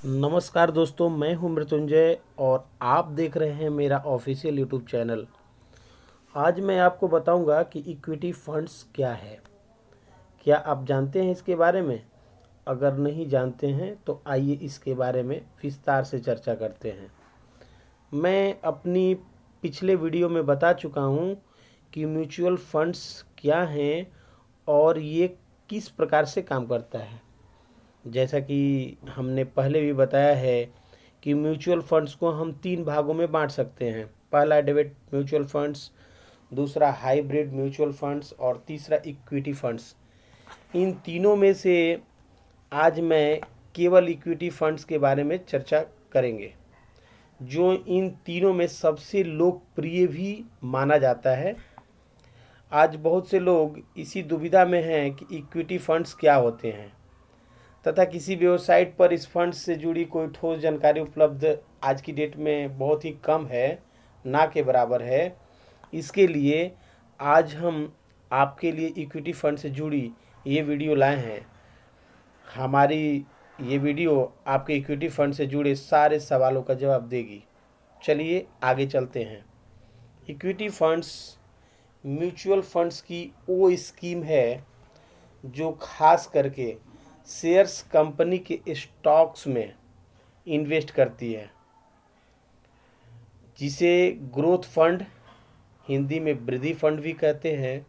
नमस्कार दोस्तों, मैं हूं मृत्युंजय और आप देख रहे हैं मेरा ऑफिशियल यूट्यूब चैनल। आज मैं आपको बताऊंगा कि इक्विटी फंड्स क्या है। क्या आप जानते हैं इसके बारे में? अगर नहीं जानते हैं तो आइए इसके बारे में विस्तार से चर्चा करते हैं। मैं अपनी पिछले वीडियो में बता चुका हूं कि म्यूचुअल फंड्स क्या हैं और ये किस प्रकार से काम करता है। जैसा कि हमने पहले भी बताया है कि म्यूचुअल फंड्स को हम 3 भागों में बांट सकते हैं। पहला डेबिट म्यूचुअल फंड्स, दूसरा हाइब्रिड म्यूचुअल फंड्स और तीसरा इक्विटी फंड्स। इन तीनों में से आज मैं केवल इक्विटी फंड्स के बारे में चर्चा करेंगे, जो इन तीनों में सबसे लोकप्रिय भी माना जाता है। आज बहुत से लोग इसी दुविधा में हैं कि इक्विटी फंड्स क्या होते हैं तथा किसी वेबसाइट पर इस फंड से जुड़ी कोई ठोस जानकारी उपलब्ध आज की डेट में बहुत ही कम है, ना के बराबर है। इसके लिए आज हम आपके लिए इक्विटी फंड से जुड़ी ये वीडियो लाए हैं। हमारी ये वीडियो आपके इक्विटी फंड से जुड़े सारे सवालों का जवाब देगी। चलिए आगे चलते हैं। इक्विटी फंड्स म्यूचुअल फंड्स की वो स्कीम है जो खास करके शेयर्स कंपनी के स्टॉक्स में इन्वेस्ट करती है, जिसे ग्रोथ फंड, हिंदी में वृद्धि फंड भी कहते हैं,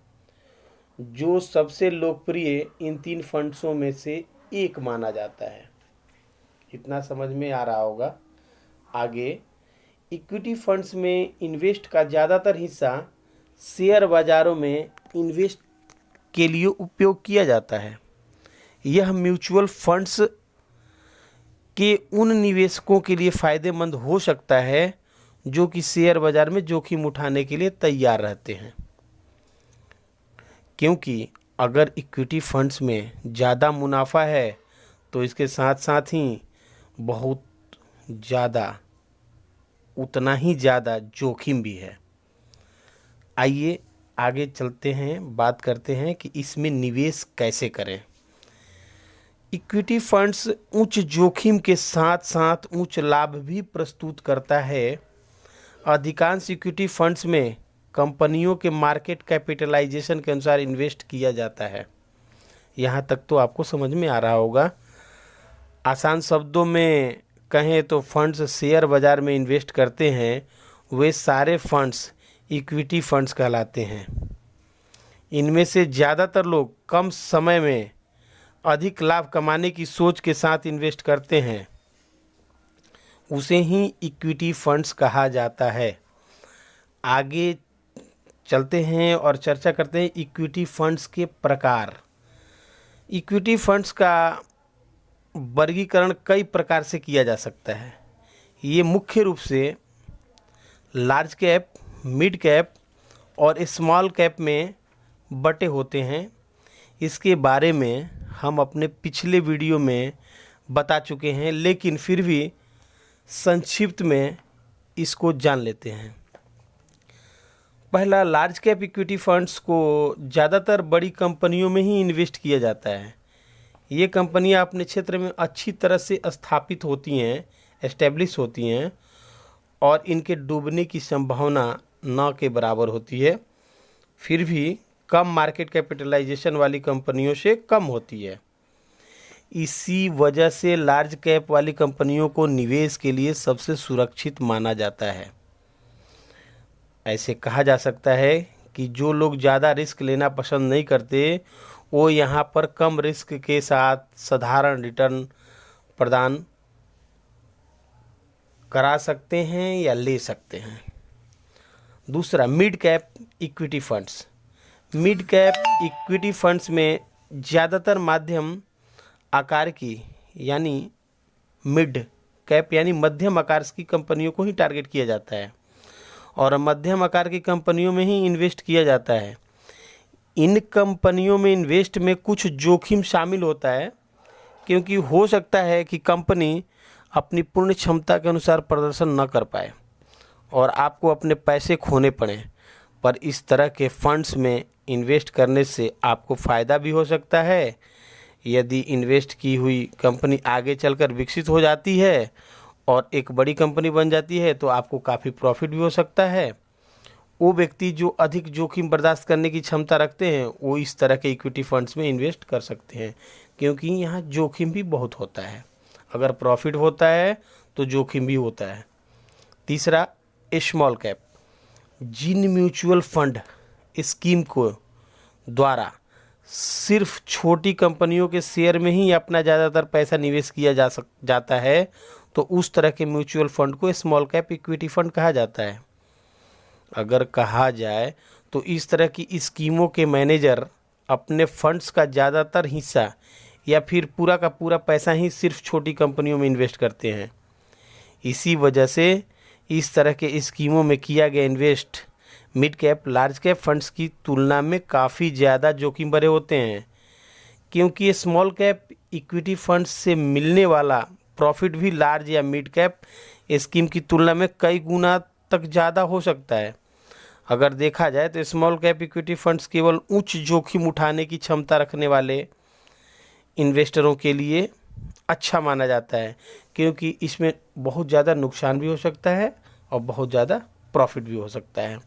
जो सबसे लोकप्रिय इन 3 फंड्सों में से एक माना जाता है। इतना समझ में आ रहा होगा। आगे, इक्विटी फंड्स में इन्वेस्ट का ज़्यादातर हिस्सा शेयर बाज़ारों में इन्वेस्ट के लिए उपयोग किया जाता है। यह म्यूचुअल फंड्स के उन निवेशकों के लिए फ़ायदेमंद हो सकता है जो कि शेयर बाज़ार में जोखिम उठाने के लिए तैयार रहते हैं, क्योंकि अगर इक्विटी फंड्स में ज़्यादा मुनाफा है तो इसके साथ साथ ही बहुत ज़्यादा, उतना ही ज़्यादा जोखिम भी है। आइए आगे चलते हैं, बात करते हैं कि इसमें निवेश कैसे करें। इक्विटी फंड्स उच्च जोखिम के साथ साथ उच्च लाभ भी प्रस्तुत करता है। अधिकांश इक्विटी फंड्स में कंपनियों के मार्केट कैपिटलाइजेशन के अनुसार इन्वेस्ट किया जाता है। यहाँ तक तो आपको समझ में आ रहा होगा। आसान शब्दों में कहें तो फंड्स शेयर बाज़ार में इन्वेस्ट करते हैं, वे सारे फंड्स इक्विटी फंड्स कहलाते हैं। इनमें से ज़्यादातर लोग कम समय में अधिक लाभ कमाने की सोच के साथ इन्वेस्ट करते हैं, उसे ही इक्विटी फंड्स कहा जाता है। आगे चलते हैं और चर्चा करते हैं इक्विटी फंड्स के प्रकार। इक्विटी फंड्स का वर्गीकरण कई प्रकार से किया जा सकता है। ये मुख्य रूप से लार्ज कैप, मिड कैप और स्मॉल कैप में बटे होते हैं। इसके बारे में हम अपने पिछले वीडियो में बता चुके हैं, लेकिन फिर भी संक्षिप्त में इसको जान लेते हैं। पहला, लार्ज कैप इक्विटी फंड्स को ज़्यादातर बड़ी कंपनियों में ही इन्वेस्ट किया जाता है। ये कंपनियां अपने क्षेत्र में अच्छी तरह से स्थापित होती हैं, एस्टेब्लिश होती हैं और इनके डूबने की संभावना न के बराबर होती है, फिर भी कम मार्केट कैपिटलाइजेशन वाली कंपनियों से कम होती है। इसी वजह से लार्ज कैप वाली कंपनियों को निवेश के लिए सबसे सुरक्षित माना जाता है। ऐसे कहा जा सकता है कि जो लोग ज़्यादा रिस्क लेना पसंद नहीं करते, वो यहाँ पर कम रिस्क के साथ साधारण रिटर्न प्रदान करा सकते हैं या ले सकते हैं। दूसरा, mid cap equity funds. Mid cap equity funds में ज़्यादातर मध्यम आकार की, यानी मिड कैप यानी मध्यम आकार की कंपनियों को ही टारगेट किया जाता है और मध्यम आकार की कंपनियों में ही इन्वेस्ट किया जाता है। इन कंपनियों में इन्वेस्ट में कुछ जोखिम शामिल होता है, क्योंकि हो सकता है कि कंपनी अपनी पूर्ण क्षमता के अनुसार प्रदर्शन न कर पाए और आपको अपने पैसे खोने पड़े। पर इस तरह के फंड्स में इन्वेस्ट करने से आपको फ़ायदा भी हो सकता है यदि इन्वेस्ट की हुई कंपनी आगे चलकर विकसित हो जाती है और एक बड़ी कंपनी बन जाती है तो आपको काफ़ी प्रॉफिट भी हो सकता है। वो व्यक्ति जो अधिक जोखिम बर्दाश्त करने की क्षमता रखते हैं वो इस तरह के इक्विटी फंड्स में इन्वेस्ट कर सकते हैं, क्योंकि यहाँ जोखिम भी बहुत होता है। अगर प्रॉफिट होता है तो जोखिम भी होता है। तीसरा, स्मॉल कैप। जिन म्यूचुअल फंड स्कीम को द्वारा सिर्फ छोटी कंपनियों के शेयर में ही अपना ज़्यादातर पैसा निवेश किया जाता है तो उस तरह के म्यूचुअल फंड को स्मॉल कैप इक्विटी फंड कहा जाता है। अगर कहा जाए तो इस तरह की स्कीमों के मैनेजर अपने फंड्स का ज़्यादातर हिस्सा या फिर पूरा का पूरा पैसा ही सिर्फ छोटी कंपनियों में इन्वेस्ट करते हैं। इसी वजह से इस तरह के स्कीमों में किया गया invest mid cap large cap funds की तुलना में काफ़ी ज़्यादा जोखिम भरे होते हैं, क्योंकि स्मॉल कैप इक्विटी फंड्स से मिलने वाला प्रॉफिट भी लार्ज या मिड कैप स्कीम की तुलना में कई गुना तक ज़्यादा हो सकता है। अगर देखा जाए तो स्मॉल कैप इक्विटी फंड्स केवल उच्च जोखिम उठाने की क्षमता रखने वाले इन्वेस्टरों के लिए अच्छा माना जाता है, क्योंकि इसमें बहुत ज़्यादा नुकसान भी हो सकता है और बहुत ज़्यादा प्रॉफिट भी हो सकता है।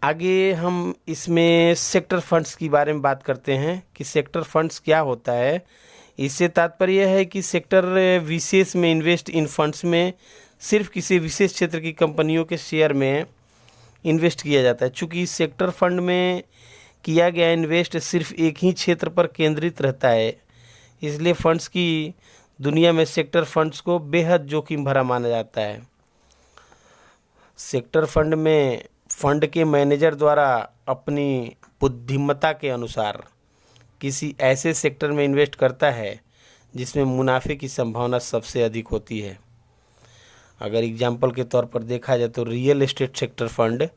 आगे हम इसमें सेक्टर फंड्स की बारे में बात करते हैं कि सेक्टर फंड्स क्या होता है। इससे तात्पर्य है कि सेक्टर विशेष में इन्वेस्ट इन फंड्स में सिर्फ किसी विशेष क्षेत्र की कंपनियों के शेयर में इन्वेस्ट किया जाता है। चूँकि इस सेक्टर फंड में किया गया इन्वेस्ट सिर्फ एक ही क्षेत्र पर केंद्रित रहता है, इसलिए फंड्स की दुनिया में सेक्टर फंड्स को बेहद जोखिम भरा माना जाता है। सेक्टर फंड में फंड के मैनेजर द्वारा अपनी बुद्धिमत्ता के अनुसार किसी ऐसे सेक्टर में इन्वेस्ट करता है जिसमें मुनाफे की संभावना सबसे अधिक होती है। अगर एग्जाम्पल के तौर पर देखा जाए तो रियल एस्टेट सेक्टर फंड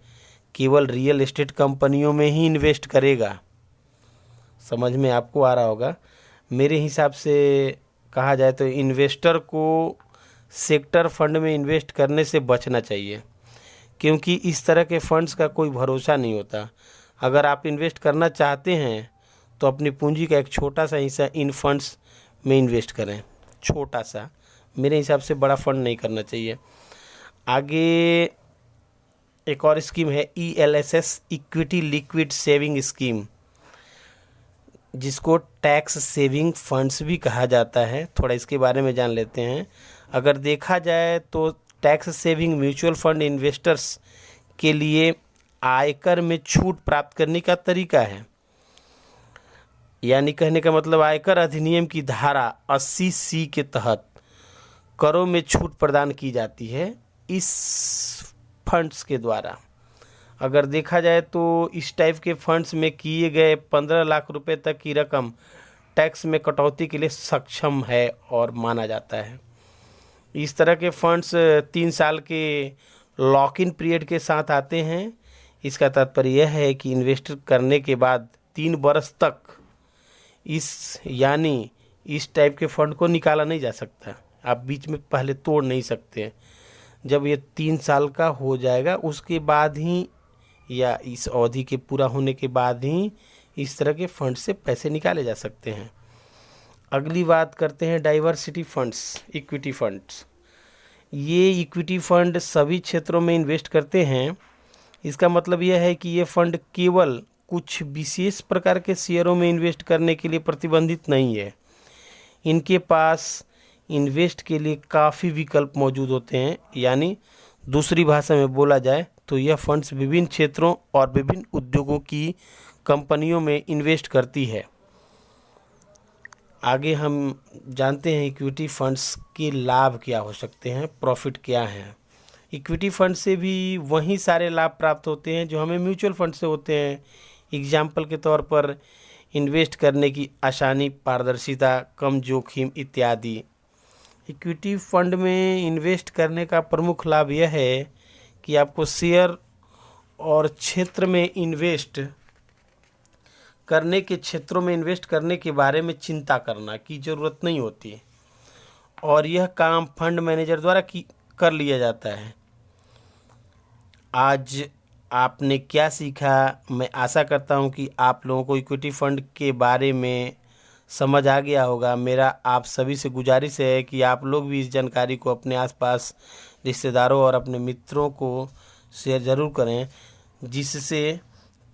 केवल रियल एस्टेट कंपनियों में ही इन्वेस्ट करेगा। समझ में आपको आ रहा होगा। मेरे हिसाब से कहा जाए तो इन्वेस्टर को सेक्टर फंड में इन्वेस्ट करने से बचना चाहिए, क्योंकि इस तरह के फंड्स का कोई भरोसा नहीं होता। अगर आप इन्वेस्ट करना चाहते हैं तो अपनी पूंजी का एक छोटा सा हिस्सा इन फंड्स में इन्वेस्ट करें, छोटा सा, मेरे हिसाब से बड़ा फंड नहीं करना चाहिए। आगे एक और स्कीम है ELSS equity liquid saving scheme, जिसको टैक्स सेविंग फंड्स भी कहा जाता है। थोड़ा इसके बारे में जान लेते हैं। अगर देखा जाए तो tax saving mutual fund investors के लिए आयकर में छूट प्राप्त करने का तरीका है। यानी कहने का मतलब आयकर अधिनियम की धारा 80C के तहत करों में छूट प्रदान की जाती है इस फंड्स के द्वारा। अगर देखा जाए तो इस टाइप के फंड्स में किए गए 15 लाख रुपए तक की रकम टैक्स में कटौती के लिए सक्षम है और माना जाता है। इस तरह के फंड्स 3 साल के लॉक इन पीरियड के साथ आते हैं। इसका तात्पर्य यह है कि इन्वेस्ट करने के बाद 3 वर्ष तक इस टाइप के फंड को निकाला नहीं जा सकता। आप बीच में पहले तोड़ नहीं सकते। जब ये 3 साल का हो जाएगा उसके बाद ही या इस अवधि के पूरा होने के बाद ही इस तरह के फंड से पैसे निकाले जा सकते हैं। अगली बात करते हैं डाइवर्सिटी फंड्स, इक्विटी फंड्स। ये इक्विटी फंड सभी क्षेत्रों में इन्वेस्ट करते हैं। इसका मतलब यह है कि ये फंड केवल कुछ विशेष प्रकार के शेयरों में इन्वेस्ट करने के लिए प्रतिबंधित नहीं है। इनके पास इन्वेस्ट के लिए काफ़ी विकल्प मौजूद होते हैं। यानी दूसरी भाषा में बोला जाए तो यह फंड्स विभिन्न क्षेत्रों और विभिन्न उद्योगों की कंपनियों में इन्वेस्ट करती है। आगे हम जानते हैं इक्विटी फंड्स के लाभ क्या हो सकते हैं, प्रॉफिट क्या है। इक्विटी फंड से भी वही सारे लाभ प्राप्त होते हैं जो हमें म्यूचुअल फंड से होते हैं। एग्जाम्पल के तौर पर इन्वेस्ट करने की आसानी, पारदर्शिता, कम जोखिम इत्यादि। इक्विटी फंड में इन्वेस्ट करने का प्रमुख लाभ यह है कि आपको शेयर और क्षेत्रों में इन्वेस्ट करने के बारे में चिंता करना की ज़रूरत नहीं होती और यह काम फंड मैनेजर द्वारा कर लिया जाता है। आज आपने क्या सीखा, मैं आशा करता हूं कि आप लोगों को इक्विटी फंड के बारे में समझ आ गया होगा। मेरा आप सभी से गुजारिश है कि आप लोग भी इस जानकारी को अपने आसपास रिश्तेदारों और अपने मित्रों को शेयर ज़रूर करें, जिससे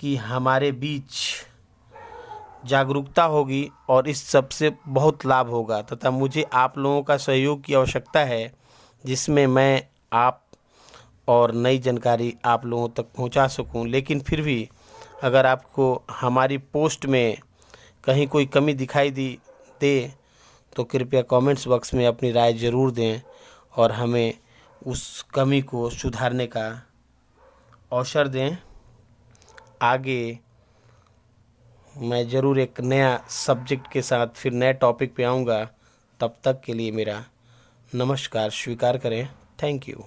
कि हमारे बीच जागरूकता होगी और इस सब से बहुत लाभ होगा। तथा मुझे आप लोगों का सहयोग की आवश्यकता है, जिसमें मैं आप और नई जानकारी आप लोगों तक पहुंचा सकूं। लेकिन फिर भी अगर आपको हमारी पोस्ट में कहीं कोई कमी दिखाई दे तो कृपया कमेंट्स बॉक्स में अपनी राय ज़रूर दें और हमें उस कमी को सुधारने का अवसर दें। आगे मैं ज़रूर एक नया सब्जेक्ट के साथ फिर नए टॉपिक पे आऊँगा। तब तक के लिए मेरा नमस्कार स्वीकार करें। Thank you.